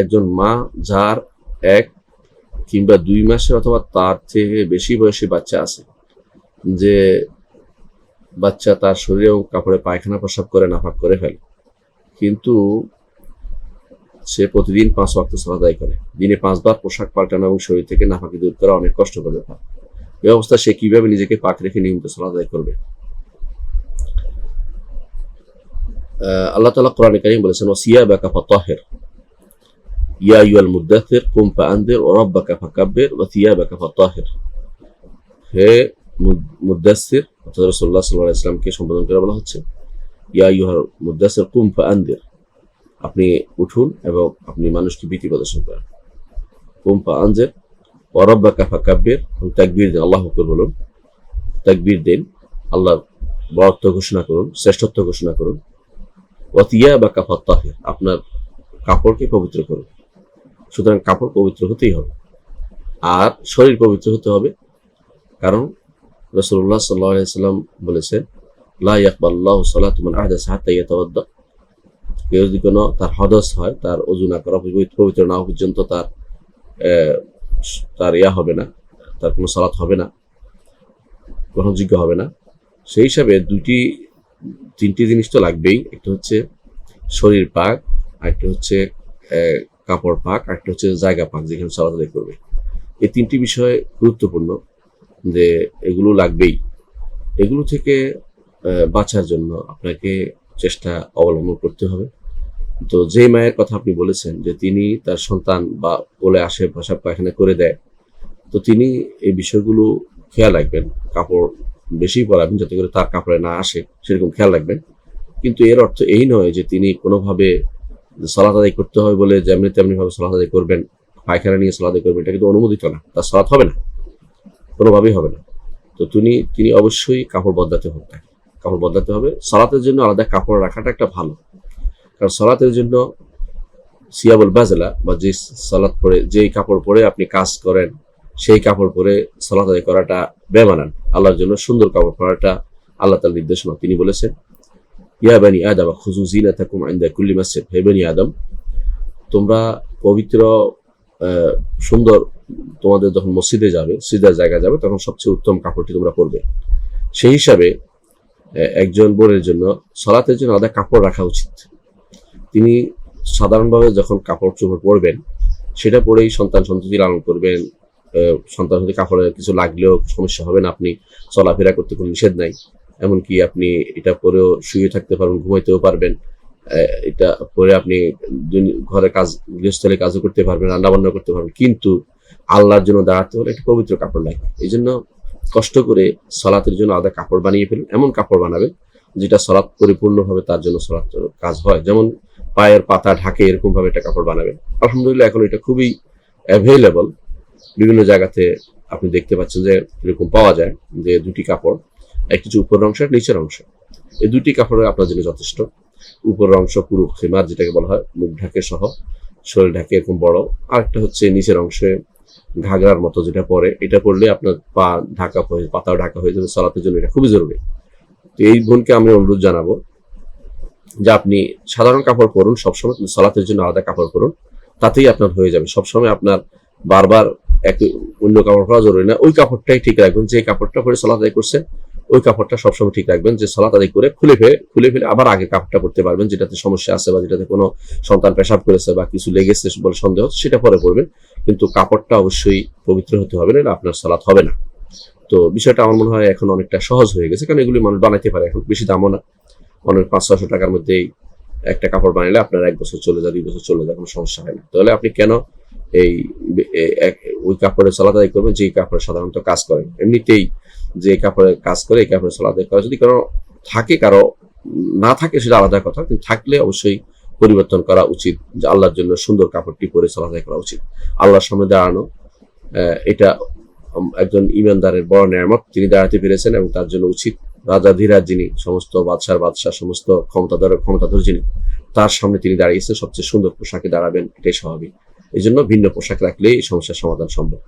একজন মা যার 1 কিংবা 2 মাসের অথবা তার থেকে বেশি বয়সী বাচ্চা আছে, যে বাচ্চা তার শরীরে এবং কাপড়ে পায়খানা প্রস্রাব করে নাপাক করে ফেলে, কিন্তু সে প্রতিদিন 5 ওয়াক্ত সালাত আদায় করে, দিনে 5 বার পোশাক পাল্টানো এবং শরীর থেকে নাপাকি দূর করা অনেক কষ্টকর ব্যাপার। এই অবস্থা সে কিভাবে নিজেকে পাক রেখে নিয়মিত সালাত আদায় করবে? আল্লাহ তাআলা কোরআনে কারীম বলেছেন, ওয়াসিয়াবাকা ফাতাহির ইয়া আইয়ুহাল মুদ্দাথির কুম ফাআনদির ওয়া রাব্বাকা ফাকাব্বির ওয়া থিয়াবাকা ফাতাহির। হে মুদ্দাসসির, অর্থাৎ রাসূলুল্লাহ সাল্লাল্লাহু আলাইহি ওয়াসাল্লামকে সম্বোধন করে বলা হচ্ছে, ইয়া আইয়ুহাল মুদ্দাসসির কুম ফাআনদির, আপনি উঠুন এবং আপনি মানুষকে ভীতি প্রদর্শন করেন। কুম ফাআনদির ওয়া রাব্বাকা ফাকাব্বির, এবং তাকবীর দিন, আল্লাহু আকবার বলুন, তাকবীর দিন, আল্লাহর বরত্ব ঘোষণা করুন, শ্রেষ্ঠত্ব ঘোষণা করুন। ওয়া থিয়াবাকা ফাতাহির, আপনার কাপড়কে পবিত্র করুন। সুতরাং কাপড় পবিত্র হতেই হবে, আর শরীর পবিত্র হতে হবে, কারণ রাসূলুল্লাহ সাল্লাল্লাহু আলাইহি ওয়াসাল্লাম বলেছেন, লা ইয়াকবালুল্লাহু সালাতা মান আহদাসা হাত্তা ইয়াতাওয়াদ্দা। কেউ যদি কোনো তার হদস হয়, তার ওযু না করা পবিত্র না হওয়া পর্যন্ত তার হবে না, তার কোনো সালাত হবে না, গ্রহণযোগ্য হবে না। সেই হিসাবে 3টি জিনিস তো লাগবেই, একটা হচ্ছে শরীর পাক, আরেকটা হচ্ছে কাপড় পাক, আরেকটা হচ্ছে জায়গা পাক যেখানে সালাত আদায় করবে। এই 3টি বিষয় গুরুত্বপূর্ণ, যে এগুলো লাগবেই। এগুলো থেকে বাঁচার জন্য আপনাকে চেষ্টা অবলম্বন করতে হবে। তো যে মায়ের কথা আপনি বলেছেন যে তিনি তার সন্তান বা কোলে আসে প্রস্রাব পায়খানা করে দেয়, তো তিনি এই বিষয়গুলো খেয়াল রাখবেন, কাপড় বেশি পরাবেন যাতে করে তার কাপড়ে না আসে, সেরকম খেয়াল রাখবেন। কিন্তু এর অর্থ এই নয় যে তিনি কোনোভাবে সালাত আদায় করতে হবে বলে যেমনি তেমনি ভাবে সালাত আদায় করবেন, পায়খানা নিয়ে সালাত আদায় করবেন, এটা কিন্তু অনুমোদিত না, তার সালাত হবে না, কোনোভাবেই হবে না। তো তিনি অবশ্যই কাপড় বদলাতে হবে, তাকে কাপড় বদলাতে হবে। সালাতের জন্য আলাদা কাপড় রাখাটা একটা ভালো, কারণ সালাতের জন্য সিয়াবুল বাজলা, বা যে সালাত পরে যেই কাপড় পরে আপনি কাজ করেন সেই কাপড় পরে সালাত আদায় করাটা বেমানান। আল্লাহর জন্য সুন্দর কাপড় পরাটা আল্লাহ তাআলার নির্দেশনা। তিনি বলেছেন, ইয়া বানি আদম খুযু যিনাতাকুম ইনদা কুল্লি মাসজিদ, হে বনি আদম, তোমরা পবিত্র সুন্দর, তোমাদের যখন মসজিদে যাবে, সিজদার জায়গা যাবে, তখন সবচেয়ে উত্তম কাপড়টি তোমরা পরবে। সেই হিসাবে একজন বোনের জন্য সালাতের জন্য আলাদা কাপড় রাখা উচিত। তিনি সাধারণভাবে যখন কাপড় চোপড় পরবেন, সেটা পরেই সন্তান সন্ততি লালন করবেন। সন্তান সন্ততি কাপড়ে কিছু লাগলেও সমস্যা হবে না, আপনি চলাফেরা করতে কোনো নিষেধ নাই, এমনকি আপনি এটা পরেও শুয়ে থাকতে পারবেন, ঘুমাইতেও পারবেন, এটা পরে আপনি ঘরে কাজ, গৃহস্থলে কাজও করতে পারবেন, রান্নাবান্না করতে পারবেন। কিন্তু আল্লাহর জন্য দাঁড়াতে হলে একটা পবিত্র কাপড় লাগে। এই জন্য কষ্ট করে সালাতের জন্য আলাদা কাপড় বানিয়ে ফেলুন, এমন কাপড় বানাবেন যেটা সালাত পরিপূর্ণভাবে তার জন্য সালাত কাজ হয়, যেমন পায়ের পাতা ঢাকে এরকম ভাবে একটা কাপড় বানাবেন। আলহামদুলিল্লাহ এখন এটা খুবই অ্যাভেলেবল, বিভিন্ন জায়গাতে আপনি দেখতে পাচ্ছেন যে এরকম পাওয়া যায়, যে 2টি কাপড়, একটি হচ্ছে উপরের অংশ আর নিচের অংশ। এই 2টি কাপড় আপনার জন্য যথেষ্ট। উপরের অংশ পুরো খিমার যেটাকে বলা হয়, মুখ ঢাকে সহ, শরীর ঢাকে এরকম বড়, আরেকটা হচ্ছে নিচের অংশে ঘাগরার মতো যেটা পরে, এটা পরলে আপনার পা ঢাকা হয়ে, পাতাও ঢাকা হয়ে যাবে। সালাতের জন্য এটা খুবই জরুরি। তো এই বোনকে আমি অনুরোধ জানাবো যে আপনি সাধারণ কাপড় পরুন সবসময়, কিন্তু সালাতের জন্য আলাদা কাপড় পরুন, তাতেই আপনার হয়ে যাবে। সবসময় আপনার বারবার অন্য কাপড় পরা জরুরি না, ওই কাপড়টাই ঠিক রাখবেন, যে কাপড়টা পরে সালাত আদায় করছেন ওই কাপড়টা সবসময় ঠিক রাখবেন, যে সালাত আদায় করে খুলে ফেলে আবার আগে কাপড়টা পরতে পারবেন, যেটাতে সমস্যা আছে বা যেটাতে কোনো সন্তান পেশাব করেছে বা কিছু লেগেছে বলে সন্দেহ, সেটা পরে পরবেন। কিন্তু কাপড়টা অবশ্যই পবিত্র হতে হবে, না আপনার সালাত হবে না। তো বিষয়টা আমার মনে হয় এখন অনেকটা সহজ হয়ে গেছে, কারণ এগুলি মানুষ বানাইতে পারে, এখন বেশি দামও না, অনেক 500-600 টাকার মধ্যেই একটা কাপড় বানাইলে আপনার 1 বছর চলে যায়, 2 বছর চলে যায়, কোনো সমস্যা হয় না। তাহলে আপনি কেন ওই কাপড়ে সালাত আদায় করবেন যেই কাপড়ে সাধারণত কাজ করেন? এমনিতেই যে কাপড়ে কাজ করে এই কাপড়ে সালাত আদায় করা, যদি কারো থাকে, কারো না থাকে সেটা আলাদা কথা, কিন্তু থাকলে অবশ্যই পরিবর্তন করা উচিত, যে আল্লাহর জন্য সুন্দর কাপড়টি পরে সালাত আদায় করা উচিত। আল্লাহর সামনে দাঁড়ানো, এটা একজন ইমানদারের বড় নেয়ামত, তিনি দাঁড়াতে পেরেছেন, এবং তার জন্য উচিত রাজাধীরাজ যিনি, সমস্ত বাদশাহ, সমস্ত ক্ষমতাধর যিনি, তার সামনে তিনি দাঁড়িয়েছেন, সবচেয়ে সুন্দর পোশাকে দাঁড়াবেন, এটাই স্বাভাবিক। এই জন্য ভিন্ন পোশাক রাখলেই এই সমস্যার সমাধান সম্ভব।